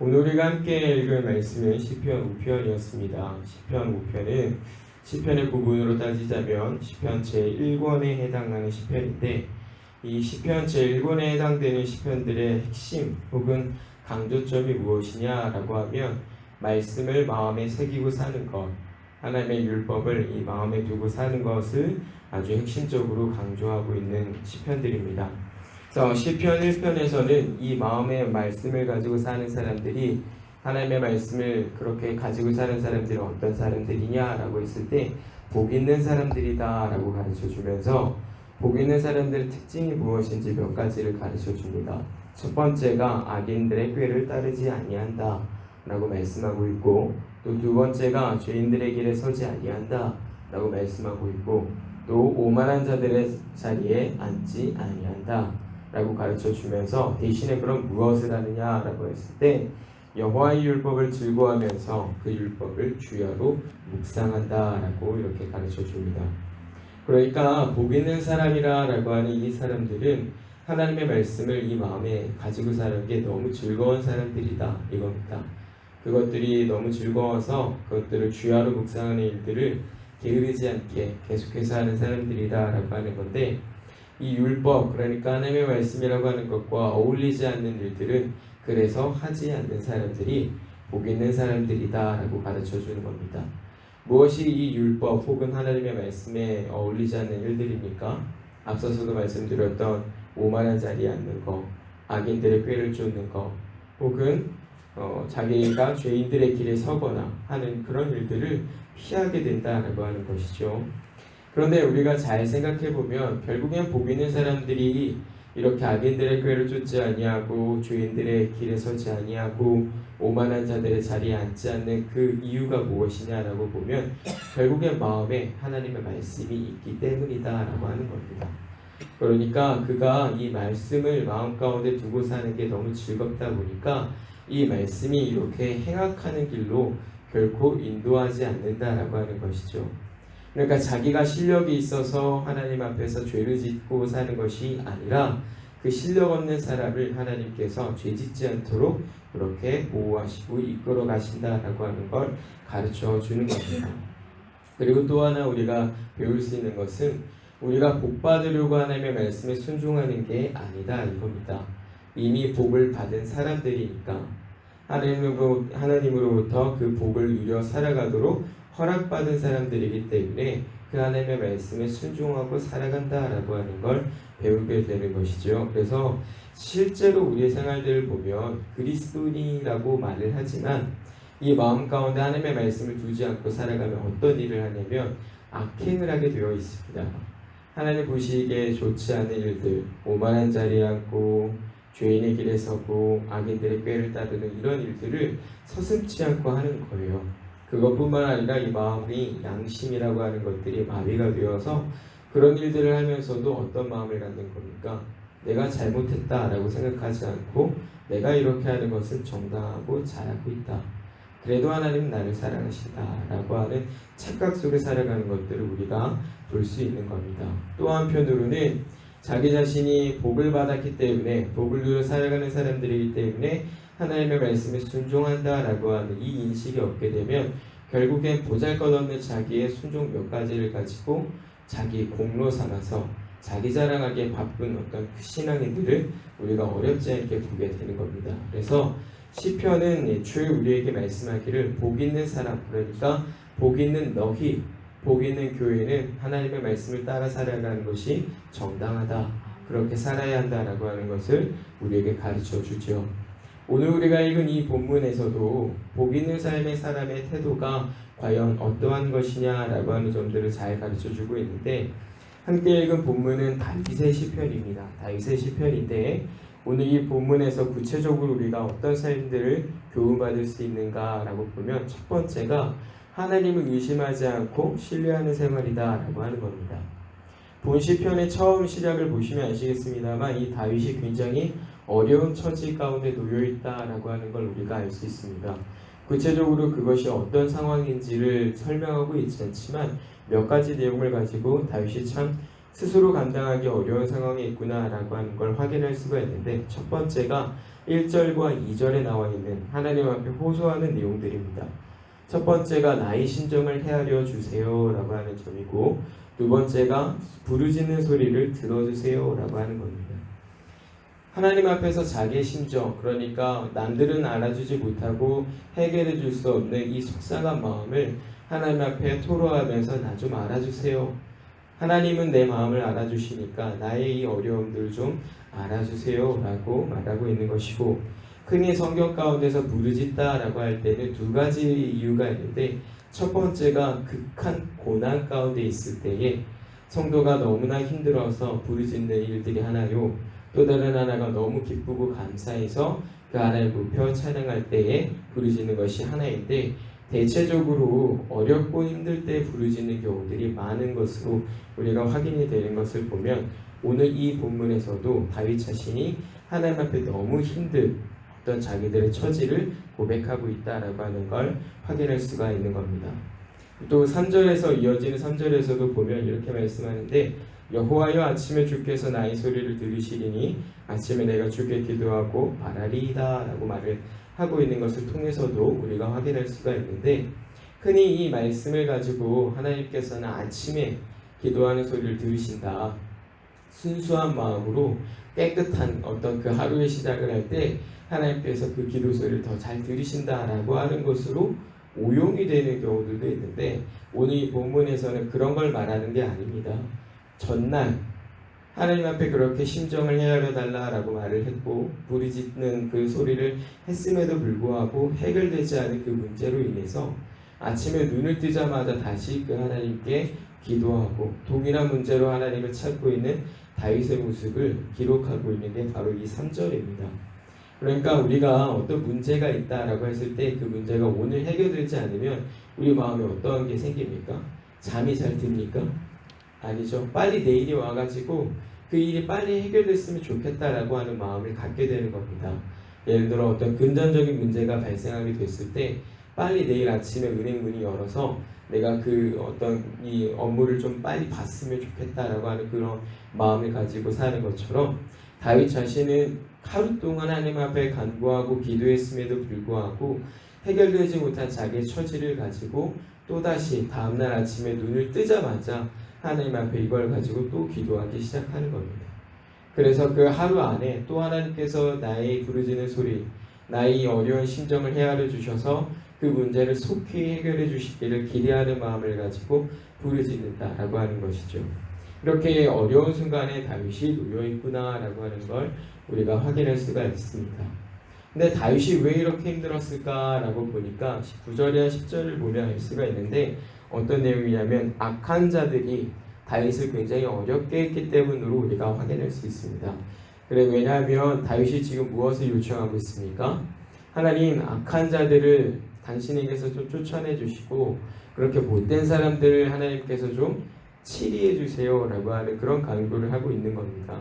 오늘 우리가 함께 읽을 말씀은 시편 5편이었습니다. 시편 5편은 시편의 부분으로 따지자면 시편 제1권에 해당하는 시편인데, 이 시편 제1권에 해당되는 시편들의 핵심 혹은 강조점이 무엇이냐라고 하면 말씀을 마음에 새기고 사는 것, 하나님의 율법을 이 마음에 두고 사는 것을 아주 핵심적으로 강조하고 있는 시편들입니다. 그래서 시편 1편에서는 이 마음의 말씀을 가지고 사는 사람들이, 하나님의 말씀을 그렇게 가지고 사는 사람들은 어떤 사람들이냐라고 했을 때 복 있는 사람들이다 라고 가르쳐 주면서 복 있는 사람들의 특징이 무엇인지 몇 가지를 가르쳐 줍니다. 첫 번째가 악인들의 꾀를 따르지 아니한다 라고 말씀하고 있고, 또 두 번째가 죄인들의 길에 서지 아니한다 라고 말씀하고 있고, 또 오만한 자들의 자리에 앉지 아니한다 라고 가르쳐 주면서 대신에 그럼 무엇을 하느냐라고 했을 때 여호와의 율법을 즐거워하면서 그 율법을 주야로 묵상한다라고 이렇게 가르쳐 줍니다. 그러니까 복 있는 사람이라고 하는 이 사람들은 하나님의 말씀을 이 마음에 가지고 사는 게 너무 즐거운 사람들이다 이겁니다. 그것들이 너무 즐거워서 그것들을 주야로 묵상하는 일들을 게으르지 않게 계속해서 하는 사람들이다라고 하는 건데, 이 율법, 그러니까 하나님의 말씀이라고 하는 것과 어울리지 않는 일들은 그래서 하지 않는 사람들이 복 있는 사람들이다 라고 가르쳐 주는 겁니다. 무엇이 이 율법 혹은 하나님의 말씀에 어울리지 않는 일들입니까? 앞서서도 말씀드렸던 오만한 자리에 앉는 것, 악인들의 꾀를 쫓는 것, 혹은 자기가 죄인들의 길에 서거나 하는 그런 일들을 피하게 된다라고 하는 것이죠. 그런데 우리가 잘 생각해보면 결국엔 복 있는 사람들이 이렇게 악인들의 꾀를 쫓지 아니하고 죄인들의 길에 서지 아니하고 오만한 자들의 자리에 앉지 않는 그 이유가 무엇이냐라고 보면 결국엔 마음에 하나님의 말씀이 있기 때문이다라고 하는 겁니다. 그러니까 그가 이 말씀을 마음 가운데 두고 사는 게 너무 즐겁다 보니까 이 말씀이 이렇게 행악하는 길로 결코 인도하지 않는다라고 하는 것이죠. 그러니까 자기가 실력이 있어서 하나님 앞에서 죄를 짓고 사는 것이 아니라 그 실력 없는 사람을 하나님께서 죄 짓지 않도록 그렇게 보호하시고 이끌어 가신다라고 하는 걸 가르쳐 주는 겁니다. 그리고 또 하나 우리가 배울 수 있는 것은 우리가 복 받으려고 하나님의 말씀에 순종하는 게 아니다 이겁니다. 이미 복을 받은 사람들이니까 하나님으로부터 그 복을 누려 살아가도록 허락받은 사람들이기 때문에 그 하나님의 말씀에 순종하고 살아간다라고 하는 걸 배우게 되는 것이죠. 그래서 실제로 우리의 생활들을 보면 그리스도인이라고 말을 하지만 이 마음 가운데 하나님의 말씀을 두지 않고 살아가면 어떤 일을 하냐면 악행을 하게 되어 있습니다. 하나님 보시기에 좋지 않은 일들, 오만한 자리에 앉고 죄인의 길에 서고 악인들의 꾀를 따르는 이런 일들을 서슴지 않고 하는 거예요. 그것뿐만 아니라 이 마음이 양심이라고 하는 것들이 마비가 되어서 그런 일들을 하면서도 어떤 마음을 갖는 겁니까? 내가 잘못했다라고 생각하지 않고 내가 이렇게 하는 것은 정당하고 잘하고 있다. 그래도 하나님은 나를 사랑하신다라고 하는 착각 속에 살아가는 것들을 우리가 볼 수 있는 겁니다. 또 한편으로는 자기 자신이 복을 받았기 때문에 복을 누려 살아가는 사람들이기 때문에 하나님의 말씀에 순종한다라고 하는 이 인식이 없게 되면 결국엔 보잘것없는 자기의 순종 몇 가지를 가지고 자기 공로 삼아서 자기 자랑하기에 바쁜 어떤 그 신앙인들을 우리가 어렵지 않게 보게 되는 겁니다. 그래서 시편은 애초에 우리에게 말씀하기를 복 있는 사람, 그러니까 복 있는 너희, 복 있는 교회는 하나님의 말씀을 따라 살아가는 것이 정당하다, 그렇게 살아야 한다라고 하는 것을 우리에게 가르쳐 주죠. 오늘 우리가 읽은 이 본문에서도 복 있는 삶의 사람의 태도가 과연 어떠한 것이냐라고 하는 점들을 잘 가르쳐 주고 있는데, 함께 읽은 본문은 다윗의 시편입니다. 다윗의 시편인데 오늘 이 본문에서 구체적으로 우리가 어떤 삶들을 교훈받을 수 있는가라고 보면 첫 번째가 하나님을 의심하지 않고 신뢰하는 생활이다라고 하는 겁니다. 본 시편의 처음 시작을 보시면 아시겠습니다만 이 다윗이 굉장히 어려운 처지 가운데 놓여 있다라고 하는 걸 우리가 알 수 있습니다. 구체적으로 그것이 어떤 상황인지를 설명하고 있지 않지만 몇 가지 내용을 가지고 다윗이 참 스스로 감당하기 어려운 상황에 있구나라고 하는 걸 확인할 수가 있는데, 첫 번째가 1절과 2절에 나와 있는 하나님 앞에 호소하는 내용들입니다. 첫 번째가 나의 심정을 헤아려 주세요 라고 하는 점이고, 두 번째가 부르짖는 소리를 들어주세요 라고 하는 겁니다. 하나님 앞에서 자기의 심정, 그러니까 남들은 알아주지 못하고 해결해 줄 수 없는 이 속상한 마음을 하나님 앞에 토로하면서 나 좀 알아주세요. 하나님은 내 마음을 알아주시니까 나의 이 어려움들 좀 알아주세요 라고 말하고 있는 것이고, 흔히 성경 가운데서 부르짖다 라고 할 때는 두 가지 이유가 있는데, 첫 번째가 극한 고난 가운데 있을 때에 성도가 너무나 힘들어서 부르짖는 일들이 하나요, 또 다른 하나가 너무 기쁘고 감사해서 그 하나님 높여 찬양할 때에 부르짖는 것이 하나인데, 대체적으로 어렵고 힘들 때 부르짖는 경우들이 많은 것으로 우리가 확인이 되는 것을 보면, 오늘 이 본문에서도 다윗 자신이 하나님 앞에 너무 힘든 어떤 자기들의 처지를 고백하고 있다라고 하는 걸 확인할 수가 있는 겁니다. 또 3절에서 이어지는 3절에서도 보면 이렇게 말씀하는데, 여호와여 아침에 주께서 나의 소리를 들으시리니 아침에 내가 주께 기도하고 바라리이다 라고 말을 하고 있는 것을 통해서도 우리가 확인할 수가 있는데, 흔히 이 말씀을 가지고 하나님께서는 아침에 기도하는 소리를 들으신다, 순수한 마음으로 깨끗한 어떤 그 하루의 시작을 할 때 하나님께서 그 기도 소리를 더 잘 들으신다라고 하는 것으로 오용이 되는 경우들도 있는데, 오늘 이 본문에서는 그런 걸 말하는 게 아닙니다. 전날 하나님 앞에 그렇게 심정을 헤아려 달라라고 말을 했고, 부르짖는 그 소리를 했음에도 불구하고 해결되지 않은 그 문제로 인해서 아침에 눈을 뜨자마자 다시 그 하나님께 기도하고 동일한 문제로 하나님을 찾고 있는 다윗의 모습을 기록하고 있는 게 바로 이 3절입니다. 그러니까 우리가 어떤 문제가 있다라고 했을 때 그 문제가 오늘 해결되지 않으면 우리 마음에 어떠한 게 생깁니까? 잠이 잘 듭니까? 아니죠. 빨리 내일이 와가지고 그 일이 빨리 해결됐으면 좋겠다라고 하는 마음을 갖게 되는 겁니다. 예를 들어 어떤 금전적인 문제가 발생하게 됐을 때 빨리 내일 아침에 은행 문이 열어서 내가 그 어떤 이 업무를 좀 빨리 봤으면 좋겠다라고 하는 그런 마음을 가지고 사는 것처럼, 다윗 자신은 하루 동안 하나님 앞에 간구하고 기도했음에도 불구하고 해결되지 못한 자기의 처지를 가지고 또다시 다음날 아침에 눈을 뜨자마자 하나님 앞에 이걸 가지고 또 기도하기 시작하는 겁니다. 그래서 그 하루 안에 또 하나님께서 나의 부르짖는 소리, 나의 어려운 심정을 헤아려 주셔서 그 문제를 속히 해결해 주시기를 기대하는 마음을 가지고 부르짖는다라고 하는 것이죠. 이렇게 어려운 순간에 다윗이 놓여있구나라고 하는 걸 우리가 확인할 수가 있습니다. 근데 다윗이 왜 이렇게 힘들었을까라고 보니까 9절이나 10절을 보면 알 수가 있는데, 어떤 내용이냐면 악한 자들이 다윗을 굉장히 어렵게 했기 때문으로 우리가 확인할 수 있습니다. 그래, 왜냐하면 다윗이 지금 무엇을 요청하고 있습니까? 하나님, 악한 자들을 당신에게서 좀 쫓아내 주시고 그렇게 못된 사람들을 하나님께서 좀 치리해 주세요 라고 하는 그런 간구를 하고 있는 겁니다.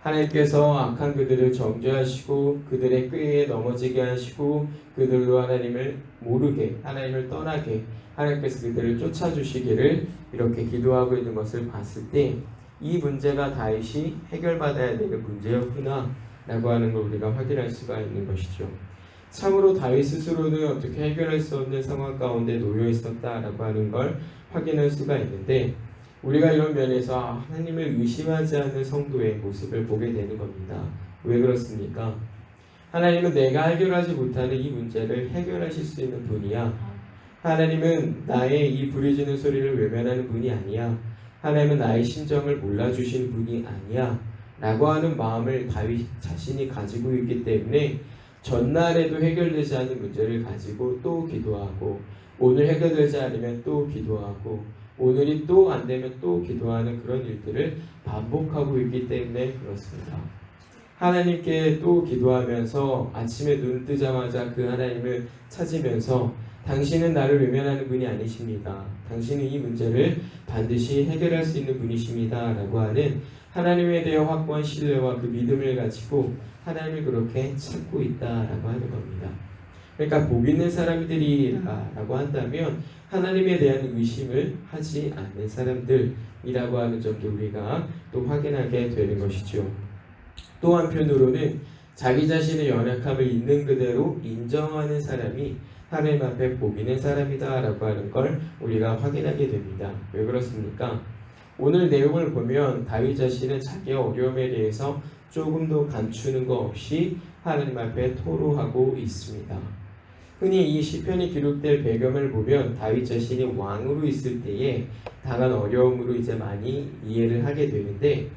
하나님께서 악한 그들을 정죄하시고 그들의 꾀에 넘어지게 하시고 그들로 하나님을 모르게, 하나님을 떠나게 하나님께서 그들을 쫓아주시기를 이렇게 기도하고 있는 것을 봤을 때, 이 문제가 다윗이 해결받아야 되는 문제였구나 라고 하는 걸 우리가 확인할 수가 있는 것이죠. 참으로 다윗 스스로는 어떻게 해결할 수 없는 상황 가운데 놓여 있었다라고 하는 걸 확인할 수가 있는데, 우리가 이런 면에서 하나님을 의심하지 않는 성도의 모습을 보게 되는 겁니다. 왜 그렇습니까? 하나님은 내가 해결하지 못하는 이 문제를 해결하실 수 있는 분이야. 하나님은 나의 이 부르짖는 소리를 외면하는 분이 아니야. 하나님은 나의 심정을 몰라주시는 분이 아니야 라고 하는 마음을 다윗 자신이 가지고 있기 때문에 전날에도 해결되지 않은 문제를 가지고 또 기도하고, 오늘 해결되지 않으면 또 기도하고, 오늘이 또 안 되면 또 기도하는 그런 일들을 반복하고 있기 때문에 그렇습니다. 하나님께 또 기도하면서 아침에 눈 뜨자마자 그 하나님을 찾으면서, 당신은 나를 외면하는 분이 아니십니다. 당신은 이 문제를 반드시 해결할 수 있는 분이십니다 라고 하는 하나님에 대한 확고한 신뢰와 그 믿음을 가지고 하나님을 그렇게 찾고 있다라고 하는 겁니다. 그러니까 복 있는 사람들이라고 한다면 하나님에 대한 의심을 하지 않는 사람들이라고 하는 점도 우리가 또 확인하게 되는 것이죠. 또 한편으로는 자기 자신의 연약함을 있는 그대로 인정하는 사람이 하나님 앞에 복 있는 사람이다 라고 하는 걸 우리가 확인하게 됩니다. 왜 그렇습니까? 오늘 내용을 보면 다윗 자신은 자기의 어려움에 대해서 조금도 감추는 거 없이 하나님 앞에 토로하고 있습니다. 흔히 이 시편이 기록될 배경을 보면 다윗 자신이 왕으로 있을 때에 당한 어려움으로 이제 많이 이해를 하게 되는데,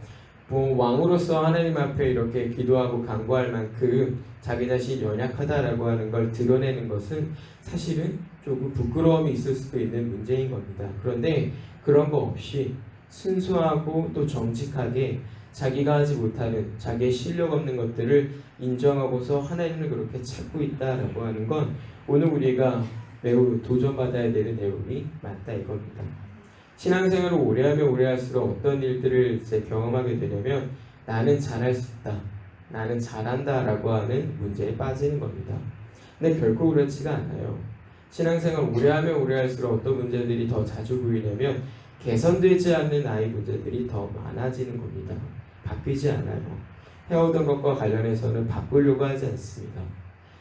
왕으로서 하나님 앞에 이렇게 기도하고 간구할 만큼 자기 자신이 연약하다라고 하는 걸 드러내는 것은 사실은 조금 부끄러움이 있을 수도 있는 문제인 겁니다. 그런데 그런 거 없이 순수하고 또 정직하게 자기가 하지 못하는 자기의 실력 없는 것들을 인정하고서 하나님을 그렇게 찾고 있다라고 하는 건 오늘 우리가 매우 도전받아야 되는 내용이 맞다 이겁니다. 신앙생활을 오래하면 오래할수록 어떤 일들을 이제 경험하게 되냐면 나는 잘할 수 있다, 나는 잘한다 라고 하는 문제에 빠지는 겁니다. 근데 결코 그렇지가 않아요. 신앙생활 오래하면 오래할수록 어떤 문제들이 더 자주 보이냐면 개선되지 않는 나의 문제들이 더 많아지는 겁니다. 바뀌지 않아요. 해오던 것과 관련해서는 바꾸려고 하지 않습니다.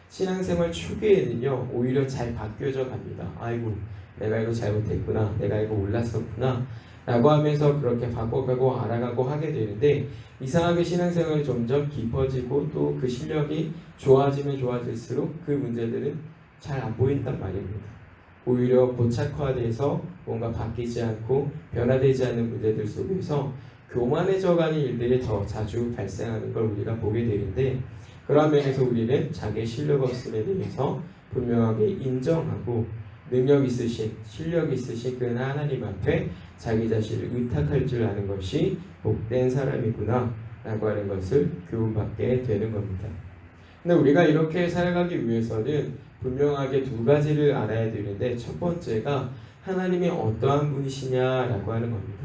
신앙생활 초기에는요 오히려 잘 바뀌어져 갑니다. 아이고 내가 이거 잘못했구나, 내가 이거 몰랐었구나 라고 하면서 그렇게 바꿔가고 알아가고 하게 되는데, 이상하게 신앙생활이 점점 깊어지고 또 그 실력이 좋아지면 좋아질수록 그 문제들은 잘 안 보인단 말입니다. 오히려 고착화돼서 뭔가 바뀌지 않고 변화되지 않는 문제들 속에서 교만해져가는 일들이 더 자주 발생하는 걸 우리가 보게 되는데, 그런 면에서 우리는 자기의 실력 없음에 대해서 분명하게 인정하고 능력 있으신, 실력 있으신 그 하나님 앞에 자기 자신을 의탁할 줄 아는 것이 복된 사람이구나 라고 하는 것을 교훈받게 되는 겁니다. 근데 우리가 이렇게 살아가기 위해서는 분명하게 두 가지를 알아야 되는데, 첫 번째가 하나님이 어떠한 분이시냐라고 하는 겁니다.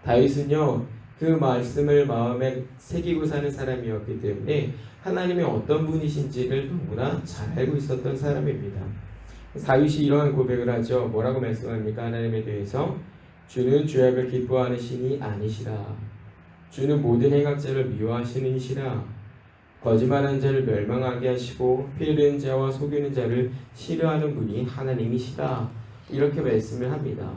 다윗은요 그 말씀을 마음에 새기고 사는 사람이었기 때문에 하나님이 어떤 분이신지를 너무나 잘 알고 있었던 사람입니다. 다윗이 이러한 고백을 하죠. 뭐라고 말씀합니까? 하나님에 대해서 주는 죄악을 기뻐하는 신이 아니시라. 주는 모든 행악자를 미워하시는 이시라. 거짓말하는 자를 멸망하게 하시고 피해는 자와 속이는 자를 싫어하는 분이 하나님이시라. 이렇게 말씀을 합니다.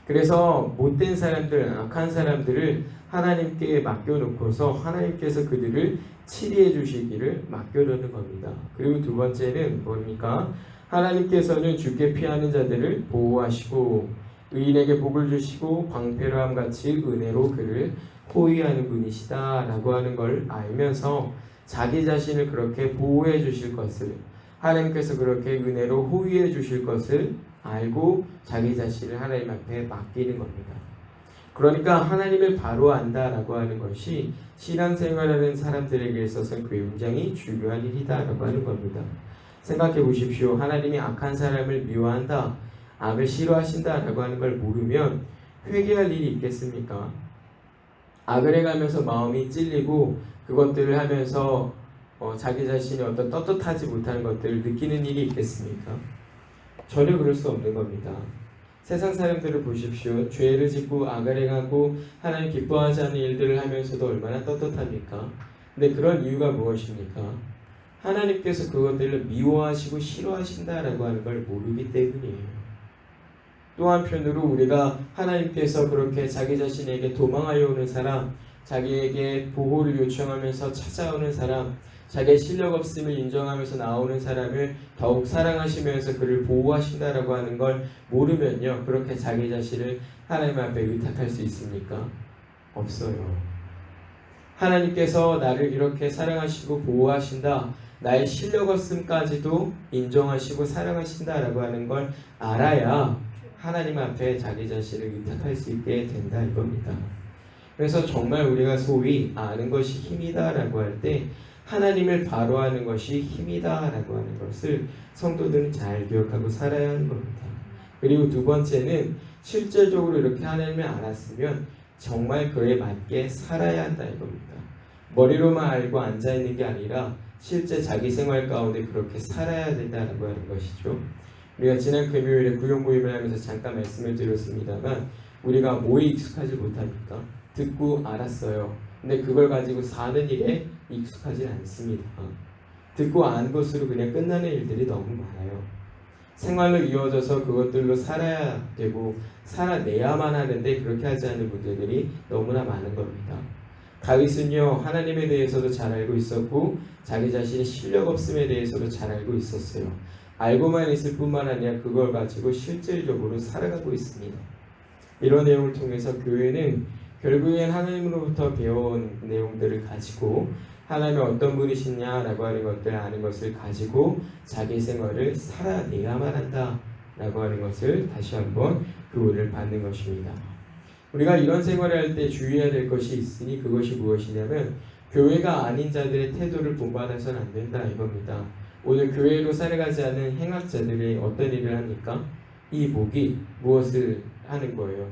그래서 못된 사람들, 악한 사람들을 하나님께 맡겨놓고서 하나님께서 그들을 치리해 주시기를 맡겨놓는 겁니다. 그리고 두 번째는 뭡니까? 하나님께서는 주께 피하는 자들을 보호하시고 의인에게 복을 주시고 방패로함 같이 은혜로 그를 호위하는 분이시다 라고 하는 걸 알면서 자기 자신을 그렇게 보호해 주실 것을, 하나님께서 그렇게 은혜로 호위해 주실 것을 알고 자기 자신을 하나님 앞에 맡기는 겁니다. 그러니까 하나님을 바로 안다라고 하는 것이 신앙생활하는 사람들에게 있어서는 굉장히 중요한 일이다라고 하는 겁니다. 생각해 보십시오. 하나님이 악한 사람을 미워한다, 악을 싫어하신다라고 하는 걸 모르면 회개할 일이 있겠습니까? 악을 해가면서 마음이 찔리고 그것들을 하면서 자기 자신이 어떤 떳떳하지 못한 것들을 느끼는 일이 있겠습니까? 전혀 그럴 수 없는 겁니다. 세상 사람들을 보십시오. 죄를 짓고 악을 행하고 하나님 기뻐하지 않는 일들을 하면서도 얼마나 떳떳합니까? 근데 그런 이유가 무엇입니까? 하나님께서 그것들을 미워하시고 싫어하신다라고 하는 걸 모르기 때문이에요. 또 한편으로 우리가 하나님께서 그렇게 자기 자신에게 도망하여 오는 사람, 자기에게 보호를 요청하면서 찾아오는 사람, 자기의 실력 없음을 인정하면서 나오는 사람을 더욱 사랑하시면서 그를 보호하신다라고 하는 걸 모르면요, 그렇게 자기 자신을 하나님 앞에 의탁할 수 있습니까? 없어요. 하나님께서 나를 이렇게 사랑하시고 보호하신다, 나의 실력 없음까지도 인정하시고 사랑하신다라고 하는 걸 알아야 하나님 앞에 자기 자신을 의탁할 수 있게 된다 이겁니다. 그래서 정말 우리가 소위 아는 것이 힘이다라고 할 때 하나님을 바로 아는 것이 힘이다라고 하는 것을 성도들은 잘 기억하고 살아야 하는 겁니다. 그리고 두 번째는 실제적으로 이렇게 하나님을 알았으면 정말 그에 맞게 살아야 한다 이겁니다. 머리로만 알고 앉아있는 게 아니라 실제 자기 생활 가운데 그렇게 살아야 된다라고 하는 것이죠. 우리가 지난 금요일에 구역 모임을 하면서 잠깐 말씀을 드렸습니다만, 우리가 뭐에 익숙하지 못합니까? 듣고 알았어요. 근데 그걸 가지고 사는 일에 익숙하지 않습니다. 듣고 안 것으로 그냥 끝나는 일들이 너무 많아요. 생활로 이어져서 그것들로 살아야 되고 살아내야만 하는데 그렇게 하지 않는 문제들이 너무나 많은 겁니다. 다윗은요, 하나님에 대해서도 잘 알고 있었고 자기 자신이 실력 없음에 대해서도 잘 알고 있었어요. 알고만 있을 뿐만 아니라 그걸 가지고 실질적으로 살아가고 있습니다. 이런 내용을 통해서 교회는 결국엔 하나님으로부터 배워온 내용들을 가지고 하나님이 어떤 분이시냐라고 하는 것들 아는 것을 가지고 자기 생활을 살아내야만 한다라고 하는 것을 다시 한번 교훈을 받는 것입니다. 우리가 이런 생활을 할 때 주의해야 될 것이 있으니 그것이 무엇이냐면 교회가 아닌 자들의 태도를 본받아서는 안 된다 이겁니다. 오늘 교회로 살아가지 않은 행악자들이 어떤 일을 합니까? 이 목이 무엇을 하는 거예요?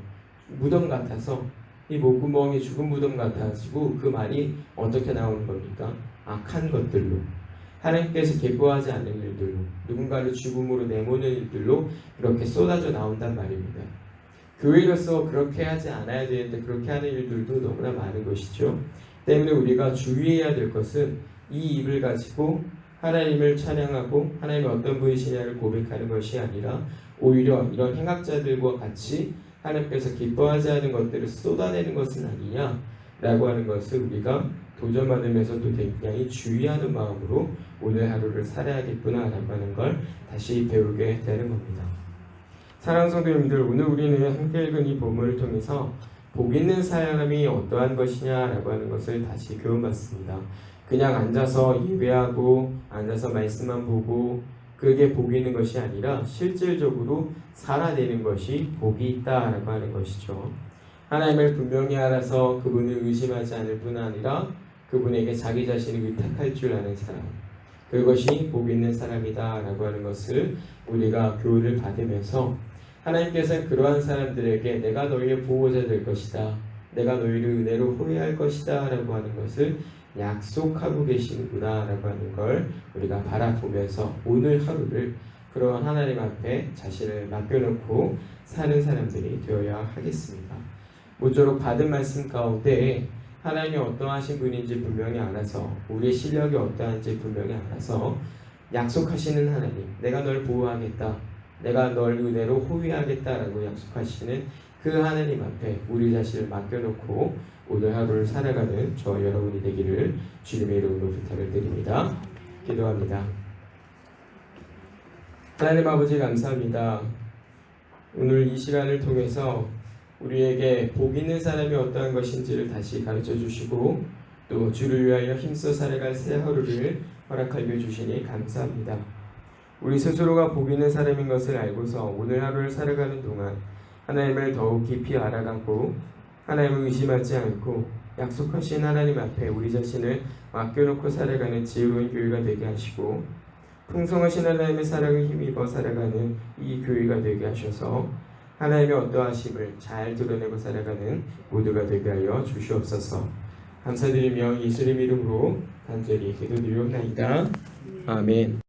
무덤 같아서 이 목구멍이 죽은 무덤 같아가지고 그 말이 어떻게 나오는 겁니까? 악한 것들로 하나님께서 기뻐하지 않는 일들로 누군가를 죽음으로 내모는 일들로 이렇게 쏟아져 나온단 말입니다. 교회로서 그렇게 하지 않아야 되는데 그렇게 하는 일들도 너무나 많은 것이죠. 때문에 우리가 주의해야 될 것은 이 입을 가지고 하나님을 찬양하고 하나님이 어떤 분이시냐를 고백하는 것이 아니라 오히려 이런 행악자들과 같이 하나님께서 기뻐하지 않은 것들을 쏟아내는 것은 아니냐라고 하는 것을 우리가 도전받으면서 또 굉장히 주의하는 마음으로 오늘 하루를 살아야겠구나라고 하는 걸 다시 배우게 되는 겁니다. 사랑하는 성도님들, 오늘 우리는 함께 읽은 이 본문을 통해서 복 있는 사람이 어떠한 것이냐라고 하는 것을 다시 교훈받습니다. 그냥 앉아서 예배하고 앉아서 말씀만 보고 그게 복이 있는 것이 아니라 실질적으로 살아내는 것이 복이 있다라고 하는 것이죠. 하나님을 분명히 알아서 그분을 의심하지 않을 뿐 아니라 그분에게 자기 자신을 의탁할 줄 아는 사람, 그것이 복 있는 사람이다라고 하는 것을 우리가 교훈을 받으면서 하나님께서는 그러한 사람들에게 내가 너희의 보호자 될 것이다, 내가 너희를 은혜로 호위할 것이다 라고 하는 것을 약속하고 계시는구나 라고 하는 걸 우리가 바라보면서 오늘 하루를 그러한 하나님 앞에 자신을 맡겨놓고 사는 사람들이 되어야 하겠습니다. 모쪼록 받은 말씀 가운데 하나님이 어떠하신 분인지 분명히 알아서 우리의 실력이 어떠한지 분명히 알아서 약속하시는 하나님, 내가 널 보호하겠다, 내가 널 은혜로 호위하겠다라고 약속하시는 그 하나님 앞에 우리 자신을 맡겨놓고 오늘 하루를 살아가는 저와 여러분이 되기를 주님의 이름으로 부탁을 드립니다. 기도합니다. 하나님 아버지 감사합니다. 오늘 이 시간을 통해서 우리에게 복 있는 사람이 어떠한 것인지를 다시 가르쳐 주시고 또 주를 위하여 힘써 살아갈 새 하루를 허락하여 주시니 감사합니다. 우리 스스로가 복 있는 사람인 것을 알고서 오늘 하루를 살아가는 동안 하나님을 더욱 깊이 알아가고 하나님을 의심하지 않고 약속하신 하나님 앞에 우리 자신을 맡겨놓고 살아가는 지혜로운 교회가 되게 하시고 풍성하신 하나님의 사랑을 힘입어 살아가는 이 교회가 되게 하셔서 하나님의 어떠하심을 잘 드러내고 살아가는 모두가 되게 하여 주시옵소서. 감사드리며 예수님 이름으로 간절히 기도드리옵나이다. 아멘.